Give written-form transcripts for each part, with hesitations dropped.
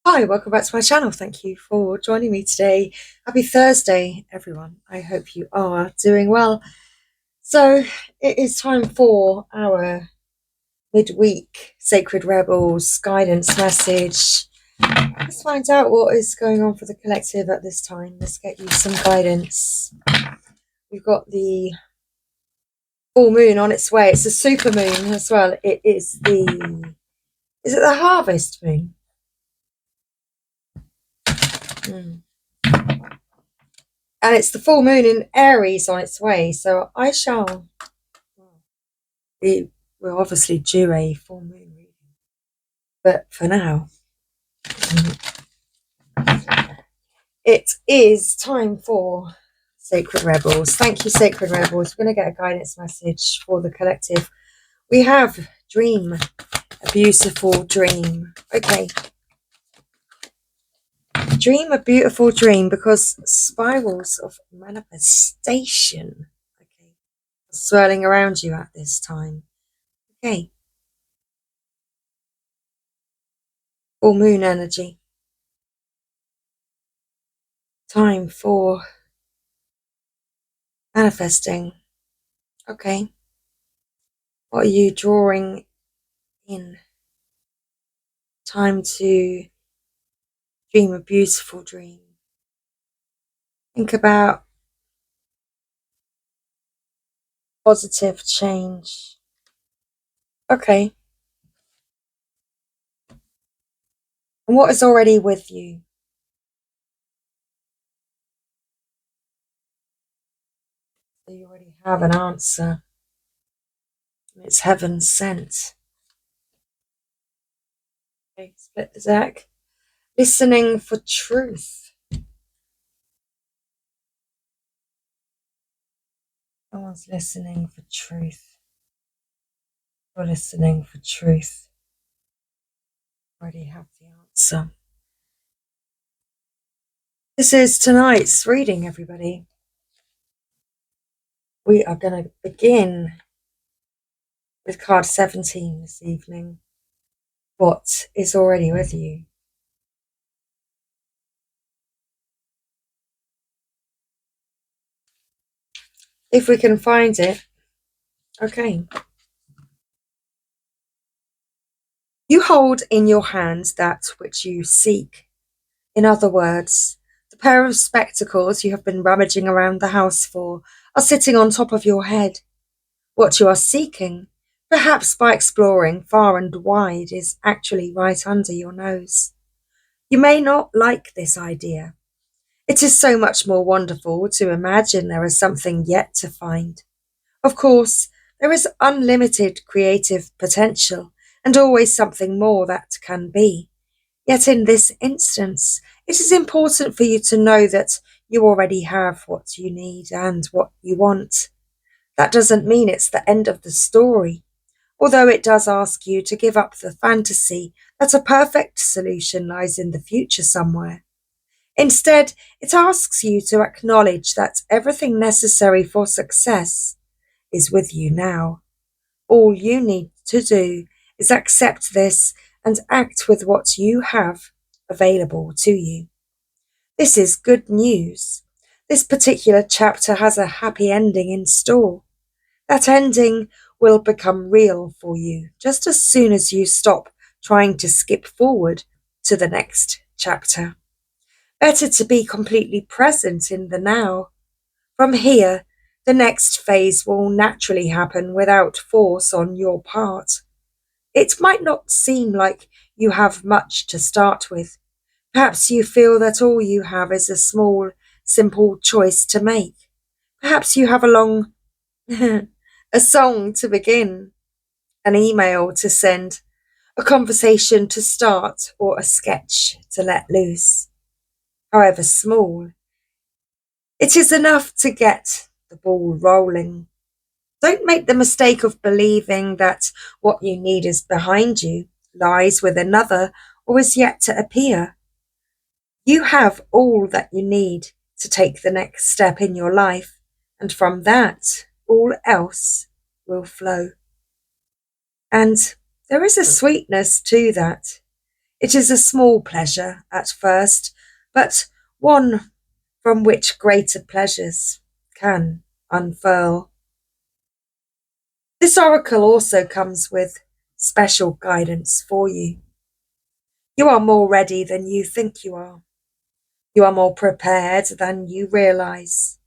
Hi, welcome back to my channel. Thank you for joining me today. Happy Thursday, everyone. I hope you are doing well. So it is time for our midweek Sacred Rebels guidance message. Let's find out what is going on for the collective at this time. Let's get you some guidance. We've got the full moon on its way. It's a super moon as well. Is it the harvest moon? And it's the full moon in Aries on its way, so we'll obviously do a full moon reading, but for now, it is time for Sacred Rebels. Thank you, Sacred Rebels. We're going to get a guidance message for the collective. We have dream, a beautiful dream. Okay. Dream a beautiful dream, because spirals of manifestation, okay, are swirling around you at this time. Okay. Full moon energy. Time for manifesting. Okay. What are you drawing in? Time to dream a beautiful dream. Think about positive change. Okay. And what is already with you? So you already have an answer. It's heaven sent. Okay, split the deck. Listening for truth. Someone's listening for truth. You're listening for truth. Already have the answer. This is tonight's reading, everybody. We are going to begin with card 17 this evening. What is already with you? If we can find it. Okay. You hold in your hands that which you seek. In other words, the pair of spectacles you have been rummaging around the house for are sitting on top of your head. What you are seeking, perhaps by exploring far and wide, is actually right under your nose. You may not like this idea. It is so much more wonderful to imagine there is something yet to find. Of course, there is unlimited creative potential and always something more that can be. Yet in this instance, it is important for you to know that you already have what you need and what you want. That doesn't mean it's the end of the story, although it does ask you to give up the fantasy that a perfect solution lies in the future somewhere. Instead, it asks you to acknowledge that everything necessary for success is with you now. All you need to do is accept this and act with what you have available to you. This is good news. This particular chapter has a happy ending in store. That ending will become real for you just as soon as you stop trying to skip forward to the next chapter. Better to be completely present in the now. From here, the next phase will naturally happen without force on your part. It might not seem like you have much to start with. Perhaps you feel that all you have is a small, simple choice to make. Perhaps you have a song to begin, an email to send, a conversation to start, or a sketch to let loose. However small, it is enough to get the ball rolling. Don't make the mistake of believing that what you need is behind you, lies with another, or is yet to appear. You have all that you need to take the next step in your life, and from that, all else will flow. And there is a sweetness to that. It is a small pleasure at first, but one from which greater pleasures can unfurl. This oracle also comes with special guidance for you. You are more ready than you think you are. You are more prepared than you realize.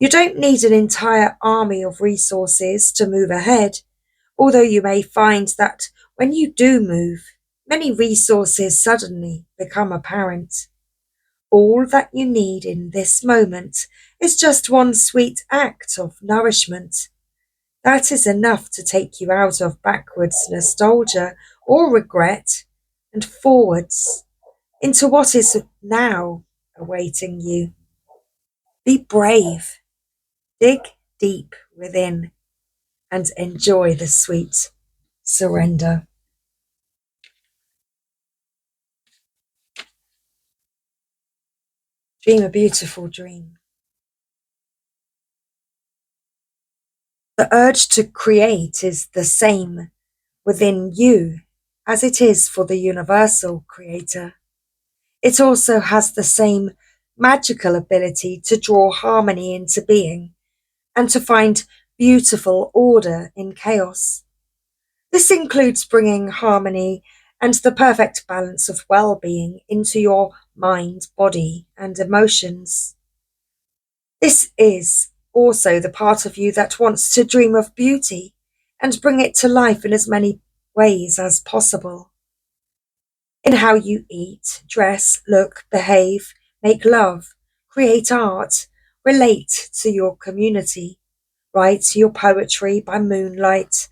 You don't need an entire army of resources to move ahead, although you may find that when you do move, many resources suddenly become apparent. All that you need in this moment is just one sweet act of nourishment. That is enough to take you out of backwards nostalgia or regret and forwards into what is now awaiting you. Be brave, dig deep within, and enjoy the sweet surrender. Dream a beautiful dream. The urge to create is the same within you as it is for the universal creator. It also has the same magical ability to draw harmony into being and to find beautiful order in chaos. This includes bringing harmony and the perfect balance of well-being into your mind, body, and emotions. This is also the part of you that wants to dream of beauty and bring it to life in as many ways as possible. In how you eat, dress, look, behave, make love, create art, relate to your community, write your poetry by moonlight,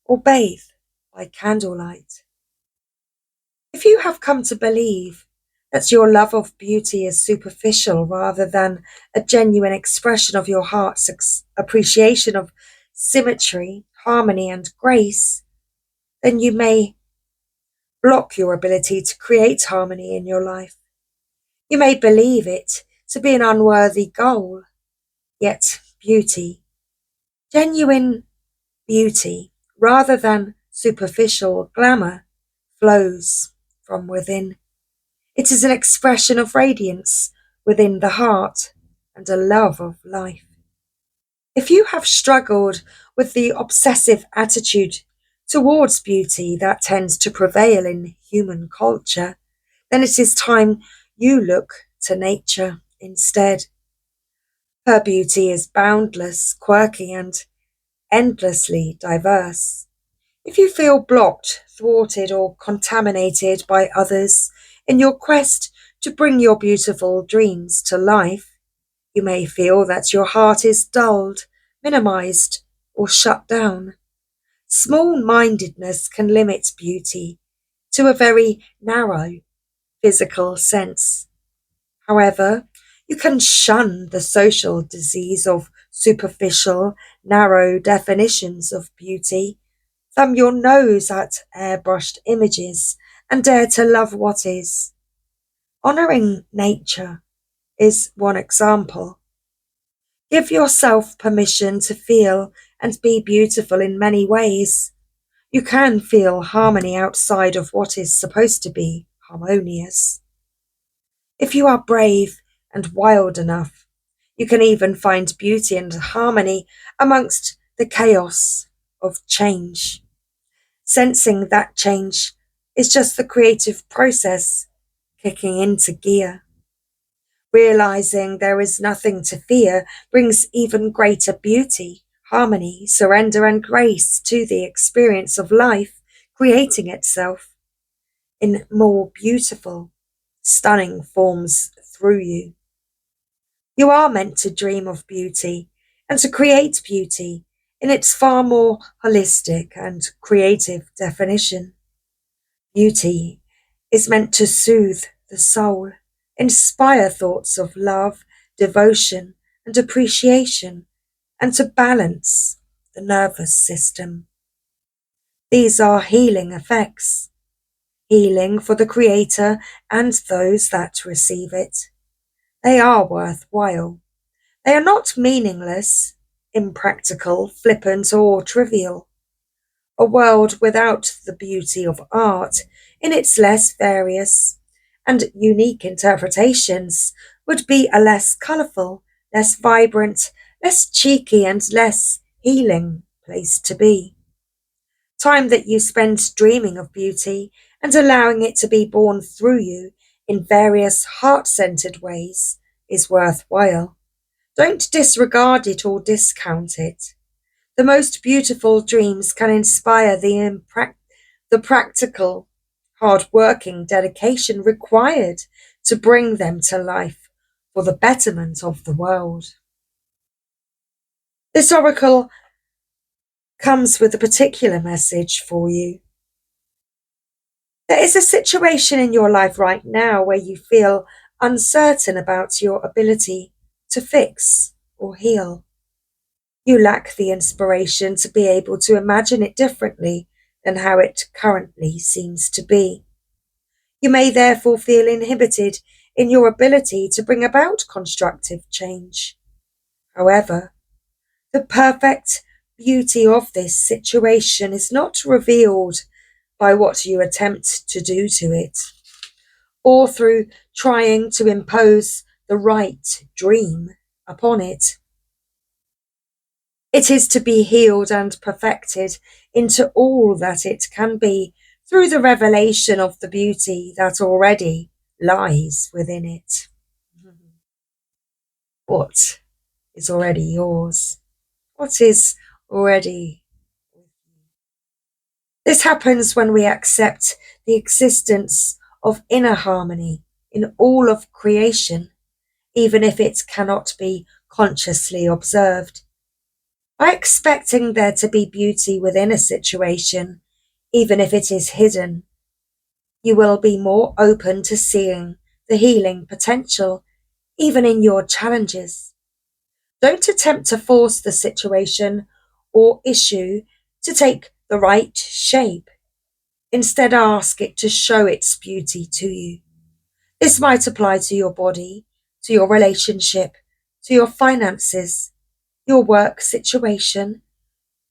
or bathe by candlelight. If you have come to believe that your love of beauty is superficial rather than a genuine expression of your heart's appreciation of symmetry, harmony, and grace, then you may block your ability to create harmony in your life. You may believe it to be an unworthy goal, yet beauty, genuine beauty, rather than superficial glamour, flows from within. It is an expression of radiance within the heart and a love of life. If you have struggled with the obsessive attitude towards beauty that tends to prevail in human culture, then it is time you look to nature instead. Her beauty is boundless, quirky, and endlessly diverse. If you feel blocked, thwarted, or contaminated by others in your quest to bring your beautiful dreams to life, you may feel that your heart is dulled, minimized, or shut down. Small-mindedness can limit beauty to a very narrow physical sense. However, you can shun the social disease of superficial, narrow definitions of beauty. Thumb your nose at airbrushed images and dare to love what is. Honoring nature is one example. Give yourself permission to feel and be beautiful in many ways. You can feel harmony outside of what is supposed to be harmonious. If you are brave and wild enough, you can even find beauty and harmony amongst the chaos of change. Sensing that change is just the creative process kicking into gear. Realizing there is nothing to fear brings even greater beauty, harmony, surrender, and grace to the experience of life creating itself in more beautiful, stunning forms through you. You are meant to dream of beauty and to create beauty in its far more holistic and creative definition. Beauty is meant to soothe the soul, inspire thoughts of love, devotion, and appreciation, and to balance the nervous system. These are healing effects, healing for the creator and those that receive it. They are worthwhile. They are not meaningless, impractical, flippant, or trivial. A world without the beauty of art in its less various and unique interpretations, would be a less colourful, less vibrant, less cheeky, and less healing place to be. Time that you spend dreaming of beauty and allowing it to be born through you in various heart-centered ways is worthwhile. Don't disregard it or discount it. The most beautiful dreams can inspire the practical, hard-working dedication required to bring them to life for the betterment of the world. This oracle comes with a particular message for you. There is a situation in your life right now where you feel uncertain about your ability to fix or heal. You lack the inspiration to be able to imagine it differently than how it currently seems to be. You may therefore feel inhibited in your ability to bring about constructive change. However, the perfect beauty of this situation is not revealed by what you attempt to do to it, or through trying to impose the right dream upon it. It is to be healed and perfected into all that it can be through the revelation of the beauty that already lies within it. What is already yours? What is already? This happens when we accept the existence of inner harmony in all of creation, even if it cannot be consciously observed. By expecting there to be beauty within a situation, even if it is hidden, you will be more open to seeing the healing potential, even in your challenges. Don't attempt to force the situation or issue to take the right shape. Instead, ask it to show its beauty to you. This might apply to your body, to your relationship, to your finances, your work situation,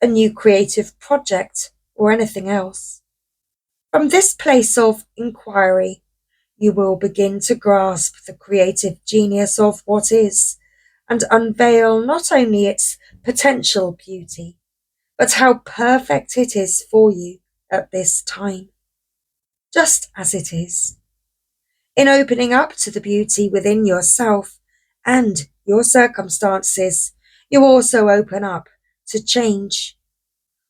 a new creative project, or anything else. From this place of inquiry, you will begin to grasp the creative genius of what is and unveil not only its potential beauty, but how perfect it is for you at this time, just as it is. In opening up to the beauty within yourself and your circumstances, you also open up to change.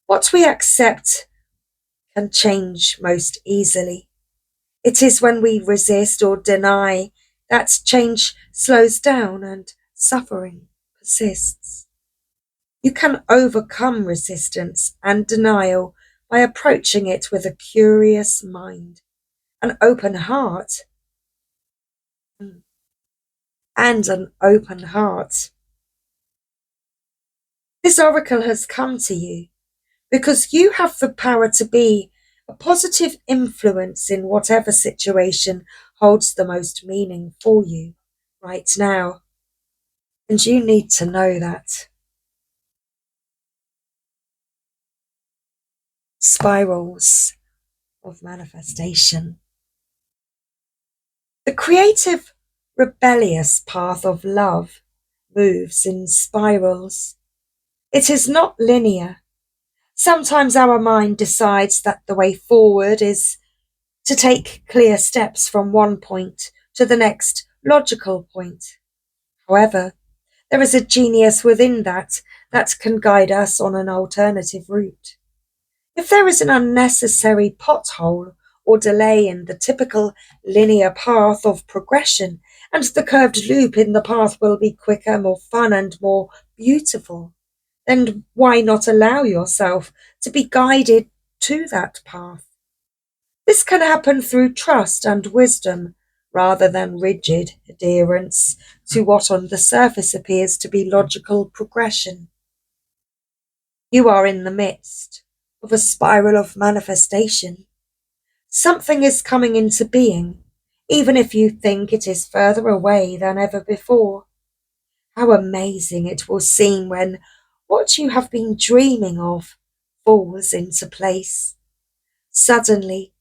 What we accept can change most easily. It is when we resist or deny that change slows down and suffering persists. You can overcome resistance and denial by approaching it with a curious mind, an open heart, and an open heart. This oracle has come to you because you have the power to be a positive influence in whatever situation holds the most meaning for you right now. And you need to know that. Spirals of manifestation. The creative, rebellious path of love moves in spirals. It is not linear. Sometimes our mind decides that the way forward is to take clear steps from one point to the next logical point. However, there is a genius within that can guide us on an alternative route. If there is an unnecessary pothole or delay in the typical linear path of progression, and the curved loop in the path will be quicker, more fun, and more beautiful, then why not allow yourself to be guided to that path? This can happen through trust and wisdom, rather than rigid adherence to what on the surface appears to be logical progression. You are in the midst of a spiral of manifestation. Something is coming into being, even if you think it is further away than ever before. How amazing it will seem when what you have been dreaming of falls into place. Suddenly,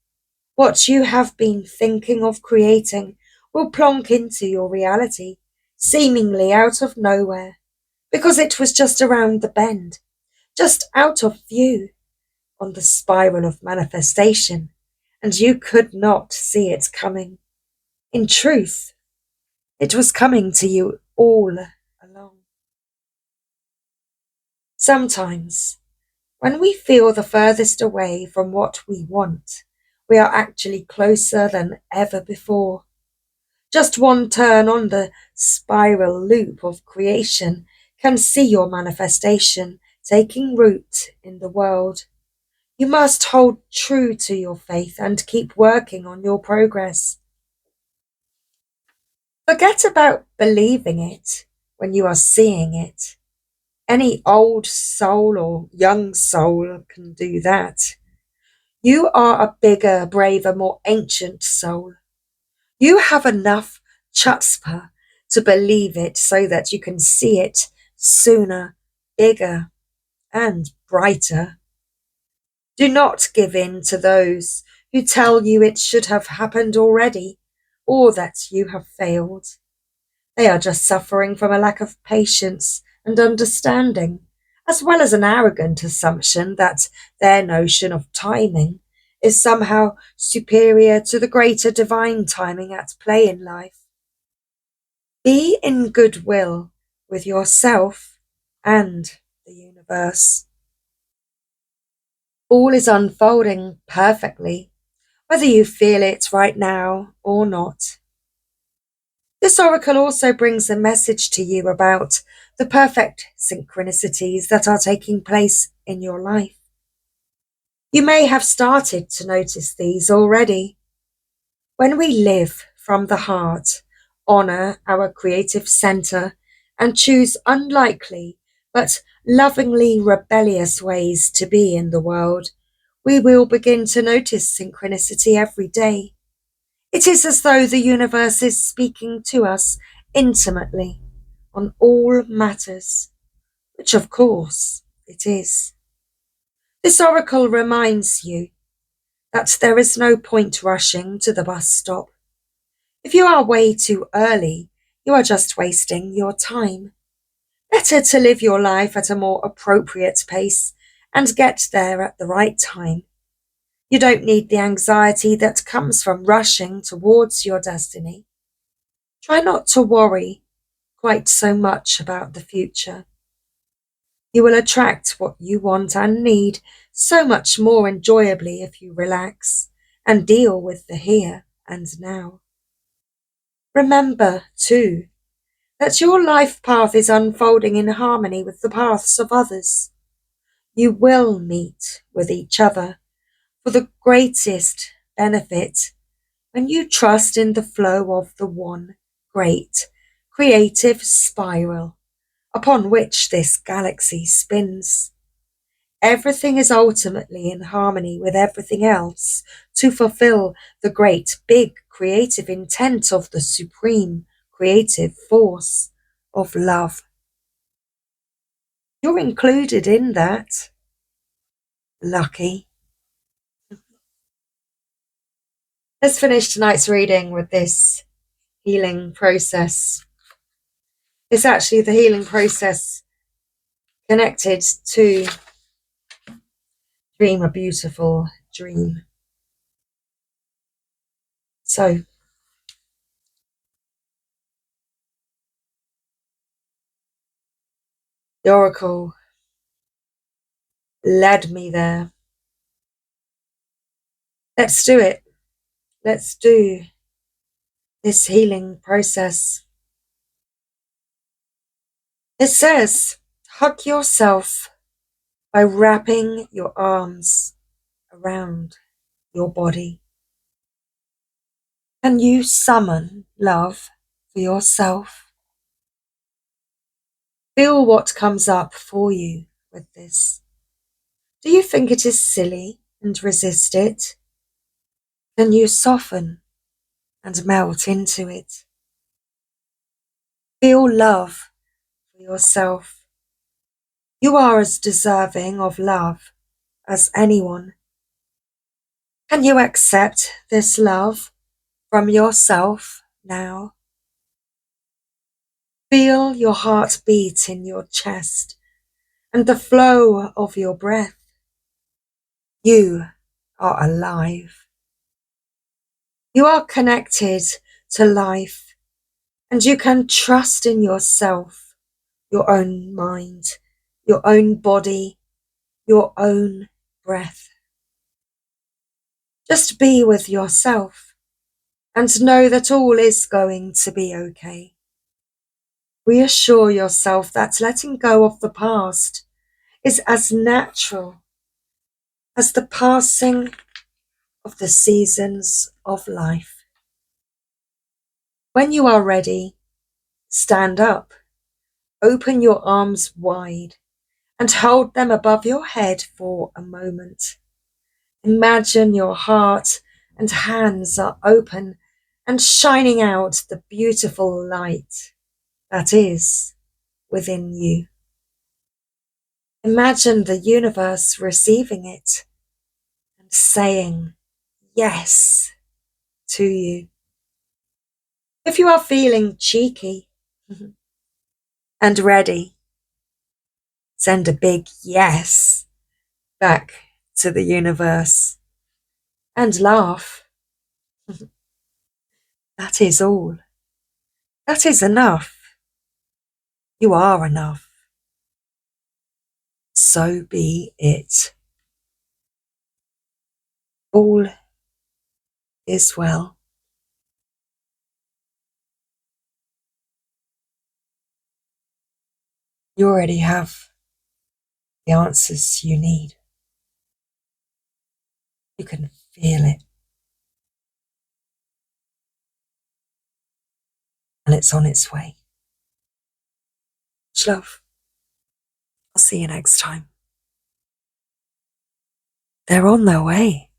What you have been thinking of creating will plonk into your reality, seemingly out of nowhere, because it was just around the bend, just out of view, on the spiral of manifestation, and you could not see it coming. In truth, it was coming to you all along. Sometimes, when we feel the furthest away from what we want, we are actually closer than ever before. Just one turn on the spiral loop of creation can see your manifestation taking root in the world. You must hold true to your faith and keep working on your progress. Forget about believing it when you are seeing it. Any old soul or young soul can do that. You are a bigger, braver, more ancient soul. You have enough chutzpah to believe it so that you can see it sooner, bigger, and brighter. Do not give in to those who tell you it should have happened already or that you have failed. They are just suffering from a lack of patience and understanding, as well as an arrogant assumption that their notion of timing is somehow superior to the greater divine timing at play in life. Be in goodwill with yourself and the universe. All is unfolding perfectly, whether you feel it right now or not. This oracle also brings a message to you about the perfect synchronicities that are taking place in your life. You may have started to notice these already. When we live from the heart, honor our creative center, and choose unlikely but lovingly rebellious ways to be in the world, we will begin to notice synchronicity every day. It is as though the universe is speaking to us intimately on all matters, which of course it is. This oracle reminds you that there is no point rushing to the bus stop. If you are way too early, you are just wasting your time. Better to live your life at a more appropriate pace and get there at the right time. You don't need the anxiety that comes from rushing towards your destiny. Try not to worry quite so much about the future. You will attract what you want and need so much more enjoyably if you relax and deal with the here and now. Remember, too, that your life path is unfolding in harmony with the paths of others. You will meet with each other for the greatest benefit when you trust in the flow of the one great creative spiral upon which this galaxy spins. Everything is ultimately in harmony with everything else to fulfill the great big creative intent of the supreme creative force of love. You're included in that. Lucky. Let's finish tonight's reading with this healing process. It's actually the healing process connected to dream a beautiful dream. So, the oracle led me there. Let's do it. Let's do this healing process. It says, hug yourself by wrapping your arms around your body. Can you summon love for yourself? Feel what comes up for you with this. Do you think it is silly and resist it? Can you soften and melt into it? Feel love for yourself. You are as deserving of love as anyone. Can you accept this love from yourself now? Feel your heart beat in your chest and the flow of your breath. You are alive. You are connected to life, and you can trust in yourself, your own mind, your own body, your own breath. Just be with yourself and know that all is going to be okay. Reassure yourself that letting go of the past is as natural as the passing of the seasons of life. When you are ready, stand up, open your arms wide, and hold them above your head for a moment. Imagine your heart and hands are open and shining out the beautiful light that is within you. Imagine the universe receiving it and saying yes to you. If you are feeling cheeky and ready, send a big yes back to the universe and laugh. That is all. That is enough. You are enough. So be it. All is well. You already have the answers you need. You can feel it. And it's on its way. Much love. I'll see you next time. They're on their way.